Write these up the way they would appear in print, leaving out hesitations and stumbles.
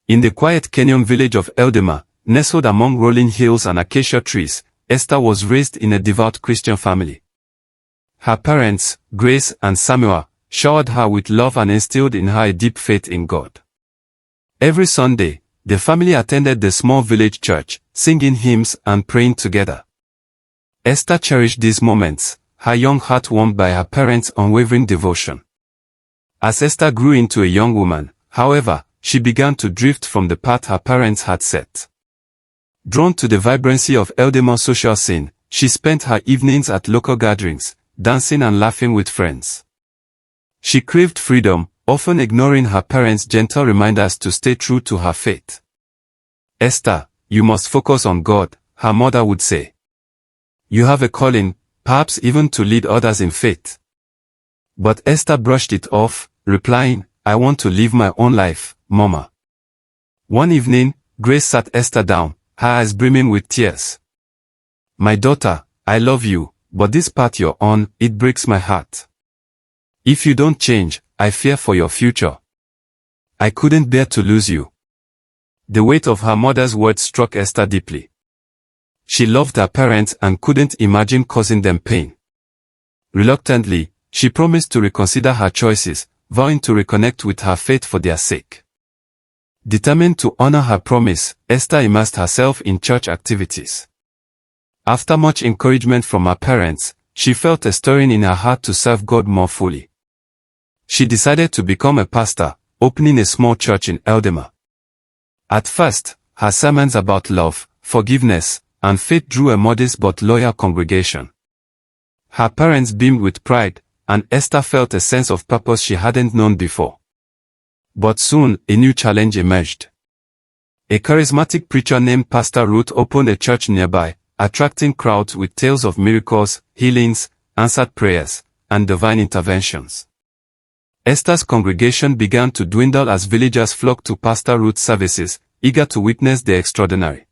In the quiet canyon village of Eldema, nestled among rolling hills and acacia trees, Esther was raised in a devout Christian family. Her parents, Grace and Samuel, showered her with love and instilled in her a deep faith in God. Every Sunday, the family attended the small village church, singing hymns and praying together. Esther cherished these moments, her young heart warmed by her parents' unwavering devotion. As Esther grew into a young woman, however, she began to drift from the path her parents had set. Drawn to the vibrancy of Eldema's social scene, she spent her evenings at local gatherings, dancing and laughing with friends. She craved freedom, often ignoring her parents' gentle reminders to stay true to her faith. "Esther, you must focus on God," her mother would say. "You have a calling, perhaps even to lead others in faith." But Esther brushed it off, replying, "I want to live my own life, Mama." One evening, Grace sat Esther down, her eyes brimming with tears. "My daughter, I love you, but this path you're on, it breaks my heart. If you don't change, I fear for your future. I couldn't bear to lose you." The weight of her mother's words struck Esther deeply. She loved her parents and couldn't imagine causing them pain. Reluctantly, she promised to reconsider her choices, vowing to reconnect with her faith for their sake. Determined to honor her promise, Esther immersed herself in church activities. After much encouragement from her parents, she felt a stirring in her heart to serve God more fully. She decided to become a pastor, opening a small church in Eldema. At first, her sermons about love, forgiveness, and faith drew a modest but loyal congregation. Her parents beamed with pride, and Esther felt a sense of purpose she hadn't known before. But soon, a new challenge emerged. A charismatic preacher named Pastor Ruth opened a church nearby, attracting crowds with tales of miracles, healings, answered prayers, and divine interventions. Esther's congregation began to dwindle as villagers flocked to Pastor Ruth's services, eager to witness the extraordinary.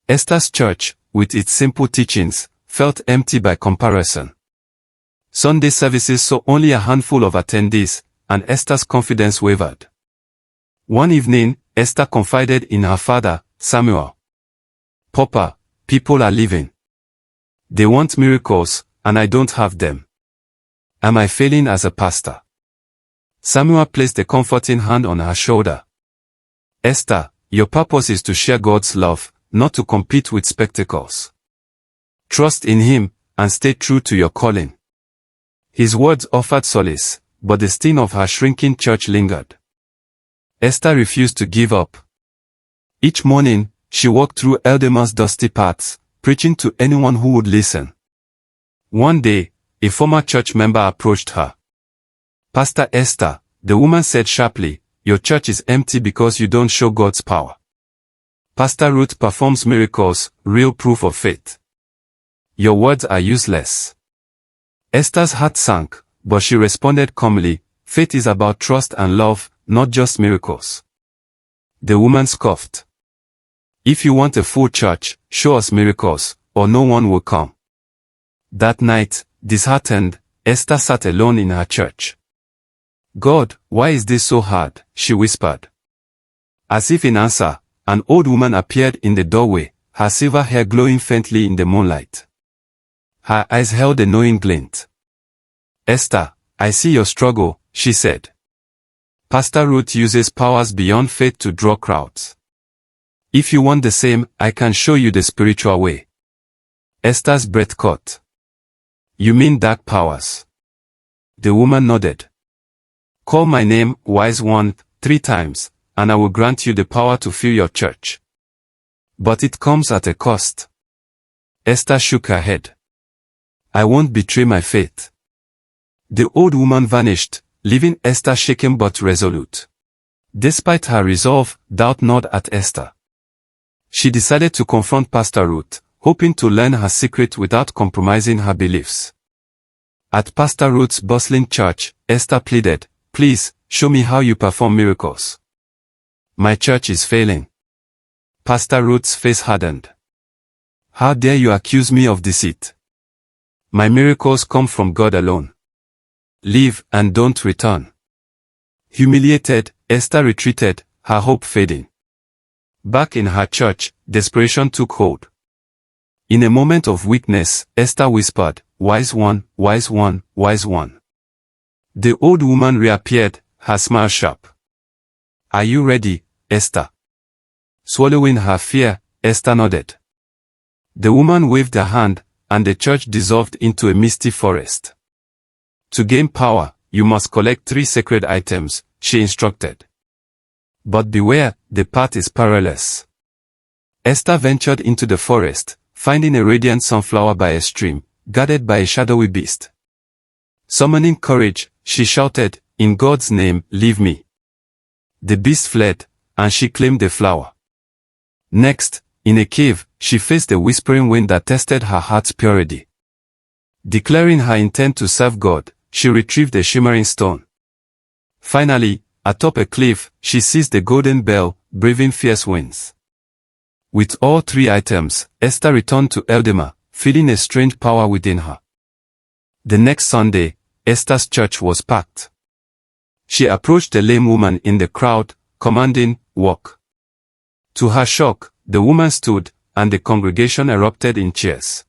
Esther's church, with its simple teachings, felt empty by comparison. Sunday services saw only a handful of attendees, and Esther's confidence wavered. One evening, Esther confided in her father, Samuel. "Papa, people are leaving. They want miracles, and I don't have them. Am I failing as a pastor?" Samuel placed a comforting hand on her shoulder. "Esther, your purpose is to share God's love, not to compete with spectacles. Trust in Him, and stay true to your calling." His words offered solace, but the sting of her shrinking church lingered. Esther refused to give up. Each morning, she walked through Eldema's dusty paths, preaching to anyone who would listen. One day, a former church member approached her. "Pastor Esther," the woman said sharply, "your church is empty because you don't show God's power. Pastor Ruth performs miracles, real proof of faith. Your words are useless." Esther's heart sank, but she responded calmly, "Faith is about trust and love, not just miracles." The woman scoffed. "If you want a full church, show us miracles, or no one will come." That night, disheartened, Esther sat alone in her church. "God, why is this so hard?" she whispered. As if in answer, an old woman appeared in the doorway, her silver hair glowing faintly in the moonlight. Her eyes held a knowing glint. "Esther, I see your struggle," she said. "Pastor Ruth uses powers beyond faith to draw crowds. If you want the same, I can show you the spiritual way." Esther's breath caught. "You mean dark powers?" The woman nodded. "Call my name, wise one, 3 times, and I will grant you the power to fill your church. But it comes at a cost." Esther shook her head. "I won't betray my faith." The old woman vanished, leaving Esther shaken but resolute. Despite her resolve, doubt gnawed at Esther. She decided to confront Pastor Ruth, hoping to learn her secret without compromising her beliefs. At Pastor Ruth's bustling church, Esther pleaded, "Please, show me how you perform miracles. My church is failing." Pastor Ruth's face hardened. "How dare you accuse me of deceit? My miracles come from God alone. Leave and don't return." Humiliated, Esther retreated, her hope fading. Back in her church, desperation took hold. In a moment of weakness, Esther whispered, "Wise one, wise one, wise one." The old woman reappeared, her smile sharp. "Are you ready, Esther?" Swallowing her fear, Esther nodded. The woman waved her hand, and the church dissolved into a misty forest. "To gain power, you must collect 3 sacred items," she instructed. "But beware, the path is perilous." Esther ventured into the forest, finding a radiant sunflower by a stream, guarded by a shadowy beast. Summoning courage, she shouted, "In God's name, leave me." The beast fled, and she claimed the flower. Next, in a cave, she faced the whispering wind that tested her heart's purity. Declaring her intent to serve God, she retrieved a shimmering stone. Finally, atop a cliff, she seized the golden bell, braving fierce winds. With all 3 items, Esther returned to Eldama, feeling a strange power within her. The next Sunday, Esther's church was packed. She approached the lame woman in the crowd, commanding, "Walk." To her shock, the woman stood, and the congregation erupted in cheers.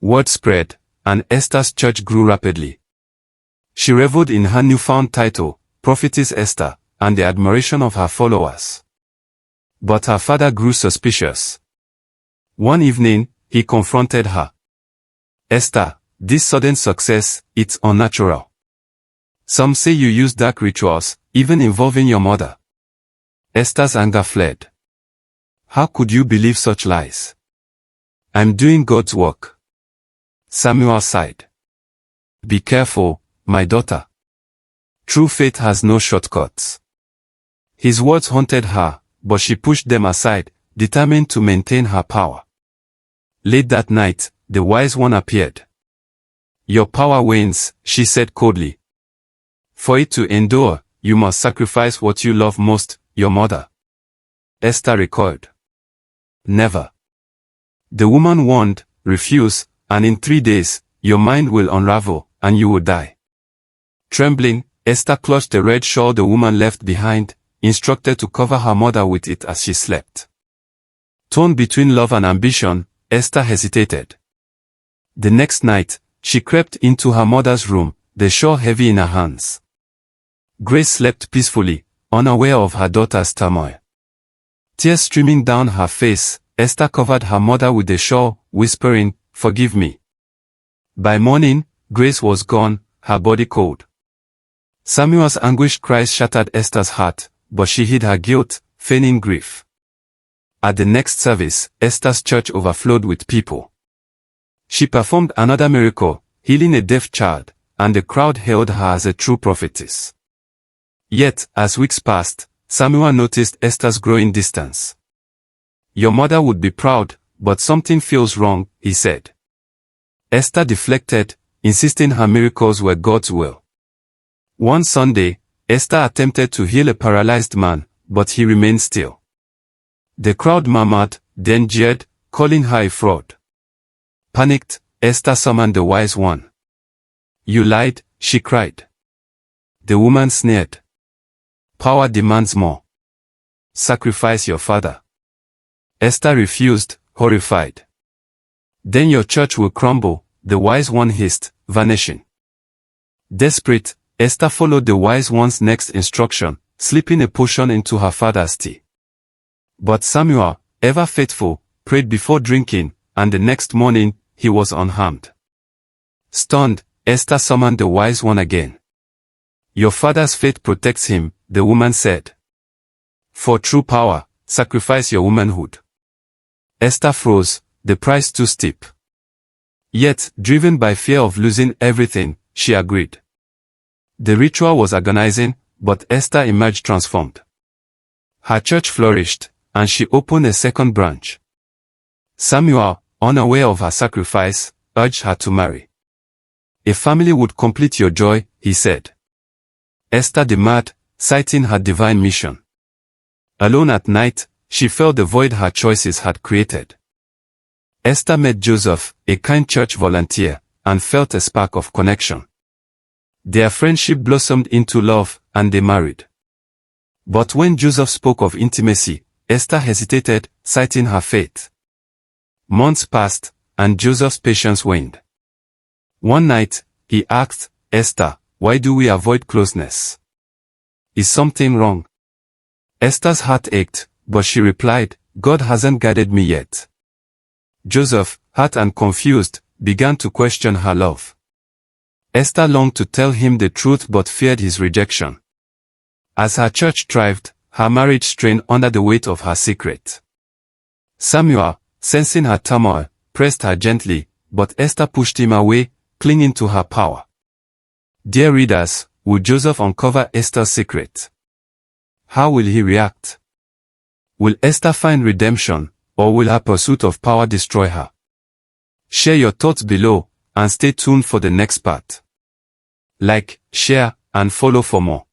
Word spread, and Esther's church grew rapidly. She reveled in her newfound title, Prophetess Esther, and the admiration of her followers. But her father grew suspicious. One evening, he confronted her. "Esther, this sudden success, it's unnatural. Some say you use dark rituals, even involving your mother." Esther's anger fled. "How could you believe such lies? I'm doing God's work." Samuel sighed. "Be careful, my daughter. True faith has no shortcuts." His words haunted her, but she pushed them aside, determined to maintain her power. Late that night, the wise one appeared. "Your power wanes," she said coldly. "For it to endure, you must sacrifice what you love most, your mother." Esther recoiled. "Never." The woman warned, "Refuse, and in 3 days, your mind will unravel, and you will die." Trembling, Esther clutched the red shawl the woman left behind, instructed to cover her mother with it as she slept. Torn between love and ambition, Esther hesitated. The next night, she crept into her mother's room, the shawl heavy in her hands. Grace slept peacefully, unaware of her daughter's turmoil. Tears streaming down her face, Esther covered her mother with the shawl, whispering, "Forgive me." By morning, Grace was gone, her body cold. Samuel's anguished cries shattered Esther's heart, but she hid her guilt, feigning grief. At the next service, Esther's church overflowed with people. She performed another miracle, healing a deaf child, and the crowd hailed her as a true prophetess. Yet, as weeks passed, Samuel noticed Esther's growing distance. "Your mother would be proud, but something feels wrong," he said. Esther deflected, insisting her miracles were God's will. One Sunday, Esther attempted to heal a paralyzed man, but he remained still. The crowd murmured, then jeered, calling her a fraud. Panicked, Esther summoned the wise one. "You lied," she cried. The woman sneered. "Power demands more. Sacrifice your father." Esther refused, horrified. "Then your church will crumble," the wise one hissed, vanishing. Desperate, Esther followed the wise one's next instruction, slipping a potion into her father's tea. But Samuel, ever faithful, prayed before drinking, and the next morning, he was unharmed. Stunned, Esther summoned the wise one again. "Your father's faith protects him," the woman said. "For true power, sacrifice your womanhood." Esther froze, the price too steep. Yet, driven by fear of losing everything, she agreed. The ritual was agonizing, but Esther emerged transformed. Her church flourished, and she opened a second branch. Samuel, unaware of her sacrifice, urged her to marry. "A family would complete your joy," he said. Esther demurred, citing her divine mission. Alone at night, she felt the void her choices had created. Esther met Joseph, a kind church volunteer, and felt a spark of connection. Their friendship blossomed into love, and they married. But when Joseph spoke of intimacy, Esther hesitated, citing her faith. Months passed, and Joseph's patience waned. One night, he asked, Esther, why do we avoid closeness? Is something wrong? Esther's heart ached, but she replied, God hasn't guided me yet. Joseph, hurt and confused, began to question her love. Esther longed to tell him the truth but feared his rejection. As her church thrived, her marriage strained under the weight of her secret. Samuel, sensing her turmoil, pressed her gently, but Esther pushed him away, clinging to her power. Dear readers, will Joseph uncover Esther's secret? How will he react? Will Esther find redemption, or will her pursuit of power destroy her? Share your thoughts below, and stay tuned for the next part. Like, share, and follow for more.